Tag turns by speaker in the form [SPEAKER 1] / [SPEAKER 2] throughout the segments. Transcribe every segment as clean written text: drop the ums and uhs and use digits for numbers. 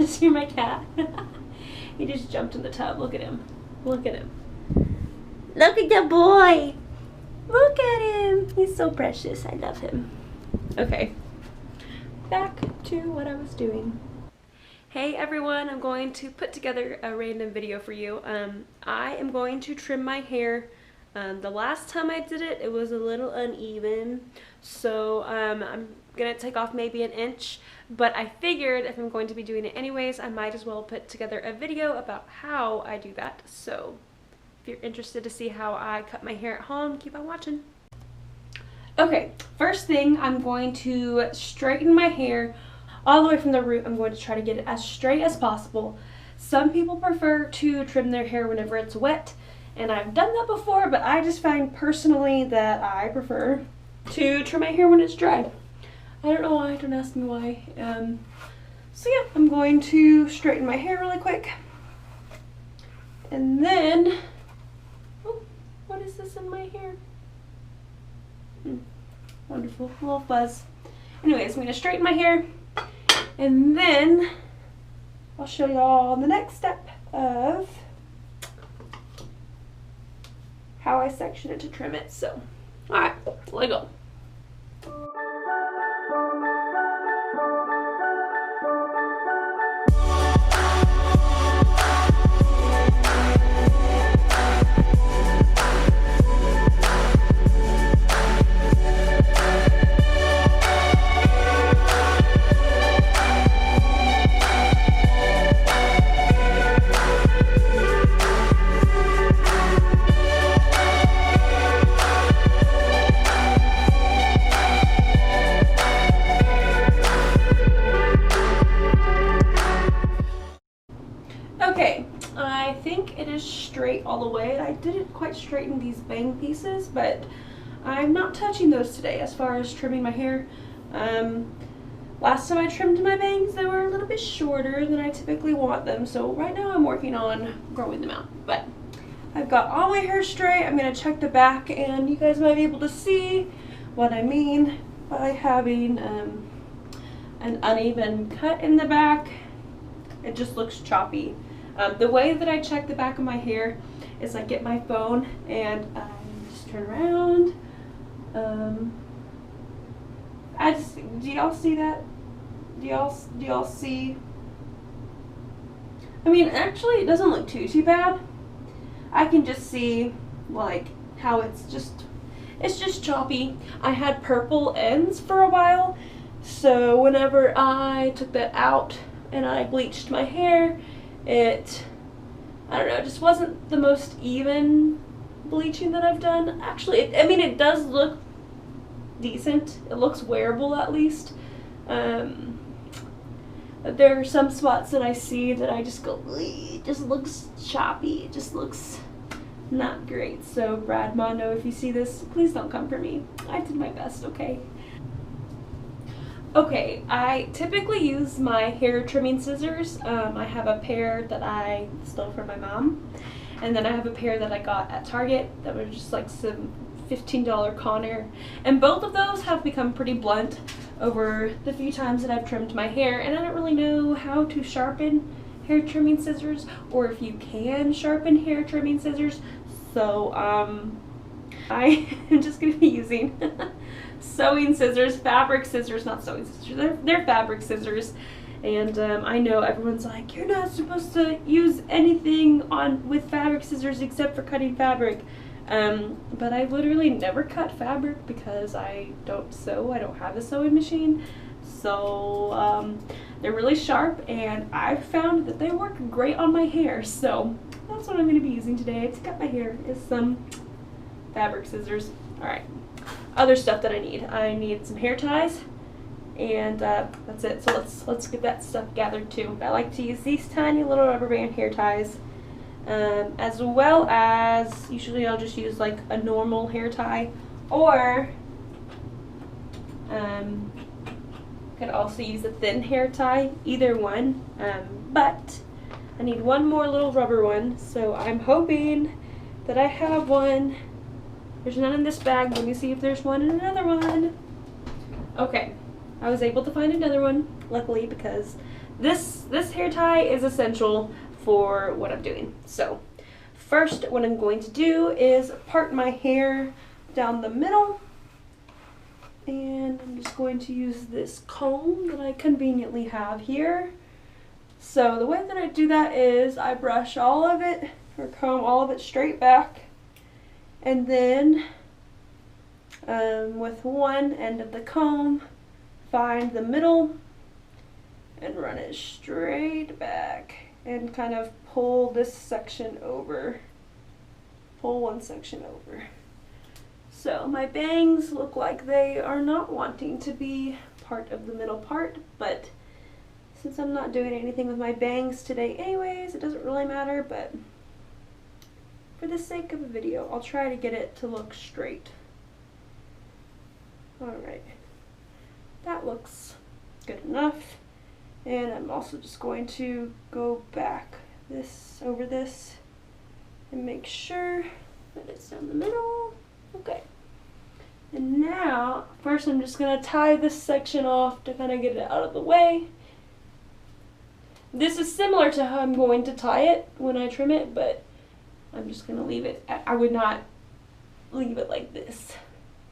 [SPEAKER 1] See my cat? He just jumped in the tub. Look at him. Look at him. Look at the boy. Look at him. He's so precious. I love him. Okay. Back to what I was doing. Hey everyone, I'm going to put together a random video for you. I am going to trim my hair. The last time I did it, it was a little uneven. So I'm gonna take off maybe an inch, but I figured if I'm going to be doing it anyways, I might as well put together a video about how I do that. So if you're interested to see how I cut my hair at home, keep on watching. Okay, first thing, I'm going to straighten my hair all the way from the root. I'm going to try to get it as straight as possible. Some people prefer to trim their hair whenever it's wet, and I've done that before, but I just find personally that I prefer to trim my hair when it's dry. I don't know why, don't ask me why. So yeah, I'm going to straighten my hair really quick. And then, oh, what is this in my hair? Wonderful, a little fuzz. Anyways, I'm going to straighten my hair, and then I'll show y'all the next step of how I section it to trim it. So, alright, let's go. Okay, I think it is straight all the way. I didn't quite straighten these bang pieces, but I'm not touching those today as far as trimming my hair. Last time I trimmed my bangs, they were a little bit shorter than I typically want them, so right now I'm working on growing them out. But I've got all my hair straight. I'm going to check the back, and you guys might be able to see what I mean by having an uneven cut in the back. It just looks choppy. The way that I check the back of my hair is I get my phone and I just turn around. Do y'all see that? Do y'all see? I mean, actually it doesn't look too bad. I can just see like how it's just choppy. I had purple ends for a while, so whenever I took that out and I bleached my hair, I don't know, it just wasn't the most even bleaching that I've done. Actually, I mean, it does look decent. It looks wearable at least. But there are some spots that I see that I just go, it just looks choppy. It just looks not great. So Brad, Mondo, if you see this, please don't come for me. I did my best, okay? Okay, I typically use my hair trimming scissors. I have a pair that I stole from my mom, and then I have a pair that I got at Target that were just like some $15 Conair, and both of those have become pretty blunt over the few times that I've trimmed my hair, and I don't really know how to sharpen hair trimming scissors, or if you can sharpen hair trimming scissors. So I am just going to be using sewing scissors, fabric scissors, not sewing scissors, they're fabric scissors. And I know everyone's like, you're not supposed to use anything with fabric scissors except for cutting fabric. But I literally never cut fabric because I don't sew. I don't have a sewing machine. So they're really sharp, and I've found that they work great on my hair. So that's what I'm going to be using today to cut my hair, is some fabric scissors. Alright, other stuff that I need some hair ties, and that's it. So let's get that stuff gathered too. I like to use these tiny little rubber band hair ties. As well as, usually I'll just use like a normal hair tie, or could also use a thin hair tie, either one, but I need one more little rubber one, so I'm hoping that I have one. There's none in this bag. Let me see if there's one in another one. Okay, I was able to find another one. luckily, because this hair tie is essential for what I'm doing. So first, what I'm going to do is part my hair down the middle, and I'm just going to use this comb that I conveniently have here. So the way that I do that is I brush all of it, or comb all of it straight back, and then with one end of the comb, find the middle and run it straight back and kind of pull this section over. Pull one section over. So my bangs look like they are not wanting to be part of the middle part, but since I'm not doing anything with my bangs today anyways, it doesn't really matter, but for the sake of a video, I'll try to get it to look straight. Alright, that looks good enough. And I'm also just going to go back over this and make sure that it's down the middle. Okay. And now, first I'm just going to tie this section off to kind of get it out of the way. This is similar to how I'm going to tie it when I trim it, but I'm just going to leave it. I would not leave it like this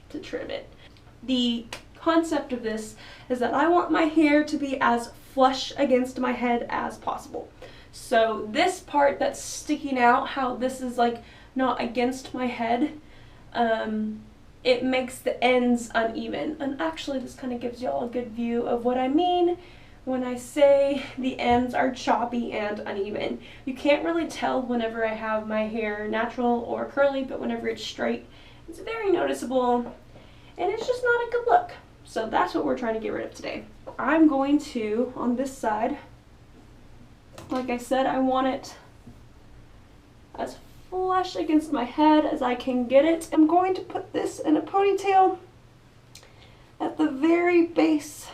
[SPEAKER 1] to trim it. The concept of this is that I want my hair to be as flush against my head as possible. So this part that's sticking out, how this is like not against my head, it makes the ends uneven. And actually this kind of gives y'all a good view of what I mean when I say the ends are choppy and uneven. You can't really tell whenever I have my hair natural or curly, but whenever it's straight, it's very noticeable and it's just not a good look. So that's what we're trying to get rid of today. I'm going to, on this side, like I said, I want it as flush against my head as I can get it. I'm going to put this in a ponytail at the very base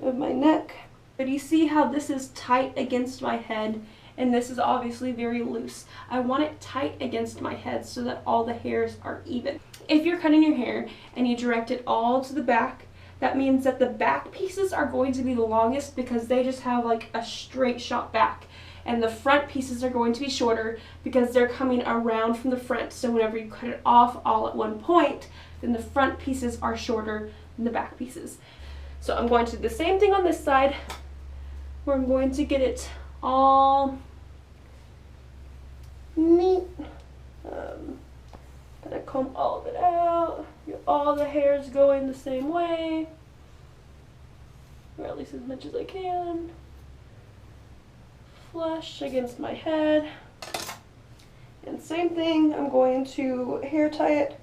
[SPEAKER 1] of my neck. But you see how this is tight against my head, and this is obviously very loose. I want it tight against my head so that all the hairs are even. If you're cutting your hair and you direct it all to the back, that means that the back pieces are going to be the longest because they just have like a straight shot back. And the front pieces are going to be shorter because they're coming around from the front. So whenever you cut it off all at one point, then the front pieces are shorter than the back pieces. So I'm going to do the same thing on this side, where I'm going to get it all neat. Gonna comb all of it out, get all the hairs going the same way, or at least as much as I can. Flush against my head. And same thing, I'm going to hair tie it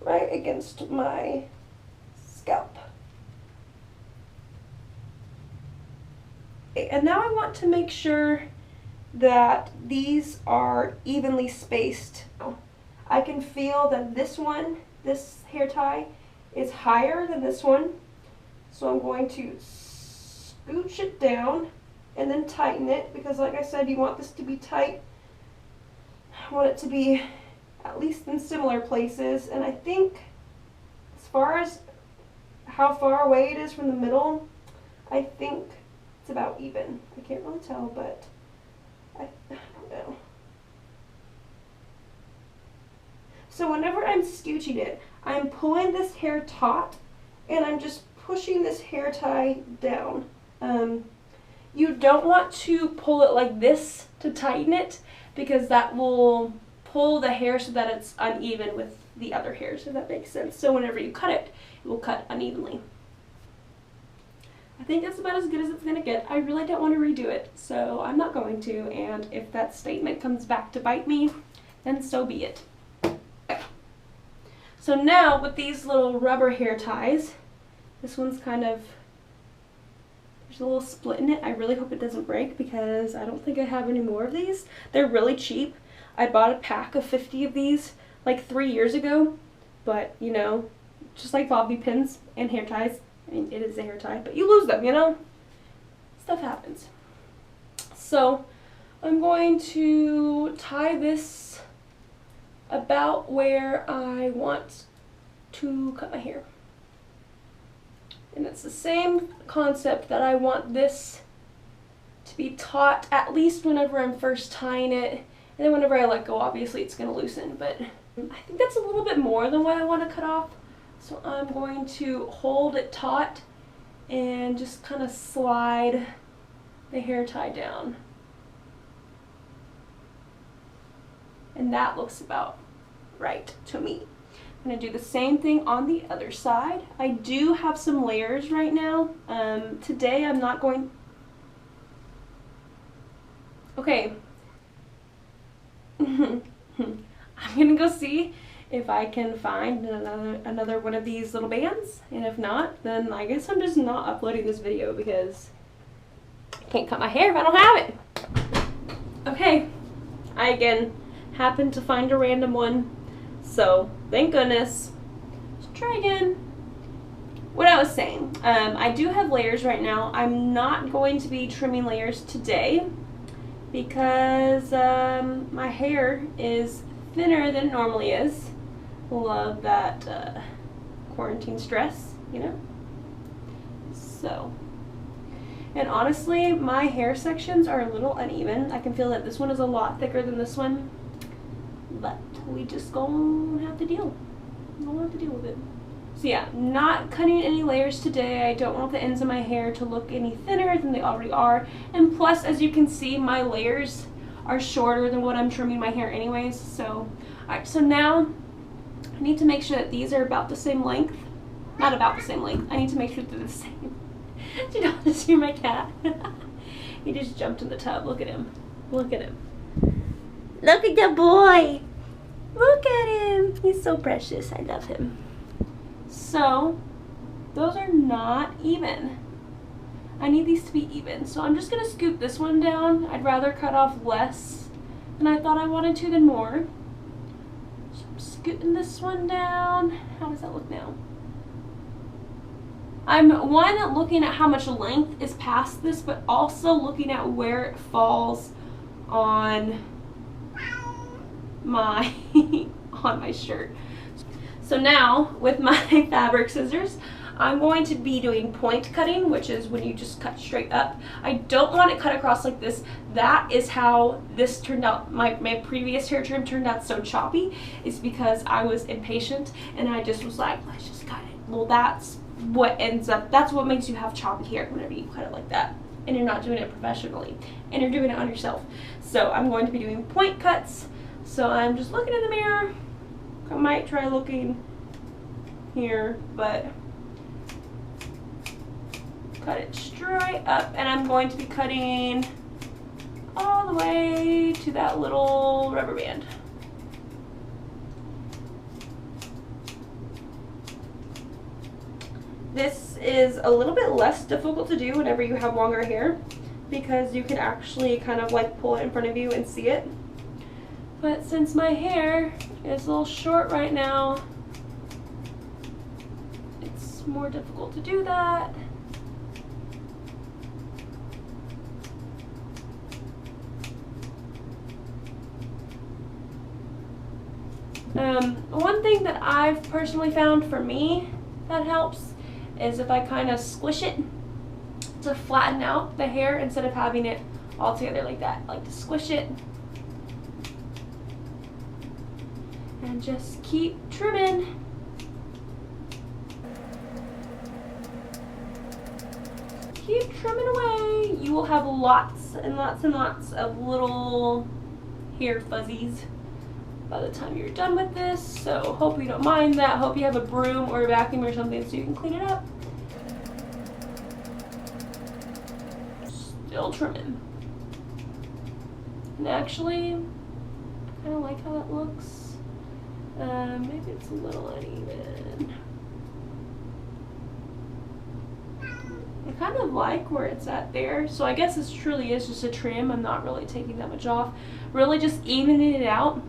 [SPEAKER 1] right against my scalp. Okay, and now I want to make sure that these are evenly spaced. I can feel that this hair tie, is higher than this one. So I'm going to scooch it down and then tighten it, because like I said, you want this to be tight. I want it to be at least in similar places. And I think as far as how far away it is from the middle, I think it's about even. I can't really tell, but I don't know. So whenever I'm scooching it, I'm pulling this hair taut and I'm just pushing this hair tie down. You don't want to pull it like this to tighten it, because that will pull the hair so that it's uneven with the other hairs, if that makes sense. So whenever you cut it, it will cut unevenly. I think that's about as good as it's going to get. I really don't want to redo it, so I'm not going to, and if that statement comes back to bite me, then so be it. Okay. So now with these little rubber hair ties, this one's kind of, there's a little split in it. I really hope it doesn't break because I don't think I have any more of these. They're really cheap. I bought a pack of 50 of these like 3 years ago, but you know, just like bobby pins and hair ties. I mean, it is a hair tie, but you lose them, you know? Stuff happens. So I'm going to tie this about where I want to cut my hair. And it's the same concept that I want this to be taut at least whenever I'm first tying it. And then whenever I let go, obviously it's going to loosen. But I think that's a little bit more than what I want to cut off. So I'm going to hold it taut and just kind of slide the hair tie down. And that looks about right to me. I'm going to do the same thing on the other side. I do have some layers right now. Today I'm not going... Okay. I'm going to go see if I can find another one of these little bands. And if not, then I guess I'm just not uploading this video because I can't cut my hair if I don't have it. Okay. I again happened to find a random one. So, thank goodness. Let's try again. What I was saying, I do have layers right now. I'm not going to be trimming layers today because my hair is thinner than it normally is. Love that quarantine stress, you know? So, and honestly, my hair sections are a little uneven. I can feel that this one is a lot thicker than this one. But we just gonna have to deal. We'll have to deal with it. So yeah, not cutting any layers today. I don't want the ends of my hair to look any thinner than they already are. And plus, as you can see, my layers are shorter than what I'm trimming my hair anyways. So, alright, so now I need to make sure that these are about the same length. Not about the same length. I need to make sure they're the same. Do you not just hear my cat? He just jumped in the tub. Look at him. Look at him. Look at the boy. Look at him. He's so precious. I love him. So, those are not even. I need these to be even. So I'm just going to scoop this one down. I'd rather cut off less than I thought I wanted to than more. So I'm scooting this one down. How does that look now? I'm looking at how much length is past this, but also looking at where it falls on my on my shirt. So now with my fabric scissors, I'm going to be doing point cutting, which is when you just cut straight up. I don't want it cut across like this. That is how this turned out. My previous hair trim turned out so choppy. It's because I was impatient and I just was like, let's just cut it. Well, that's what makes you have choppy hair whenever you cut it like that. And you're not doing it professionally. And you're doing it on yourself. So I'm going to be doing point cuts. So I'm just looking in the mirror. I might try looking here, but cut it straight up. And I'm going to be cutting all the way to that little rubber band. This is a little bit less difficult to do whenever you have longer hair because you can actually kind of like pull it in front of you and see it. But since my hair is a little short right now, it's more difficult to do that. One thing that I've personally found for me that helps is if I kind of squish it to flatten out the hair instead of having it all together like that. I like to squish it and just keep trimming. Keep trimming away. You will have lots and lots and lots of little hair fuzzies by the time you're done with this. So hope you don't mind that. Hope you have a broom or a vacuum or something so you can clean it up. Still trimming. And actually, I kind of like how that looks. Maybe it's a little uneven. I kind of like where it's at there. So I guess this truly is just a trim. I'm not really taking that much off. Really just evening it out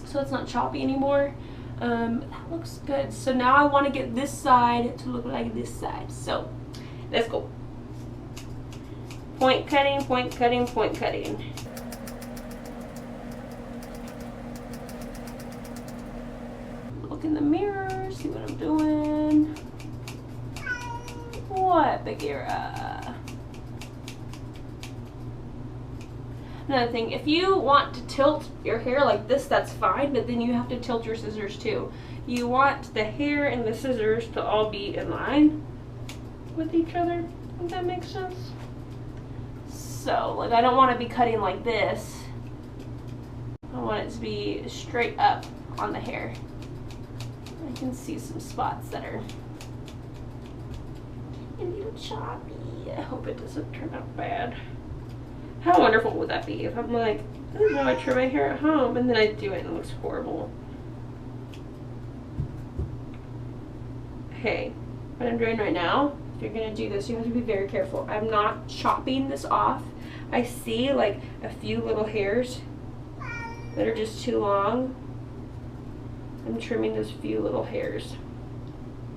[SPEAKER 1] so it's not choppy anymore. That looks good. So now I want to get this side to look like this side. So let's go. Point cutting, point cutting, point cutting. Look in the mirror, see what I'm doing. what, Bagheera? Another thing, if you want to tilt your hair like this, that's fine, but then you have to tilt your scissors too. You want the hair and the scissors to all be in line with each other, if that makes sense. So, like, I don't want to be cutting like this. I want it to be straight up on the hair. I can see some spots that are a little choppy. I hope it doesn't turn out bad. How wonderful would that be if I'm like, I don't know, I trim my hair at home and then I do it and it looks horrible. Okay, what I'm doing right now, if you're gonna do this, you have to be very careful. I'm not chopping this off. I see like a few little hairs that are just too long. I'm trimming those few little hairs,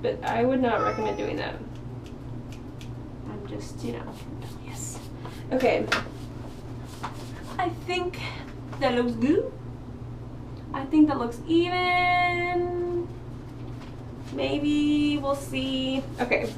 [SPEAKER 1] but I would not recommend doing that. I'm just, you know, yes. Okay, I think that looks good. I think that looks even. Maybe we'll see. Okay,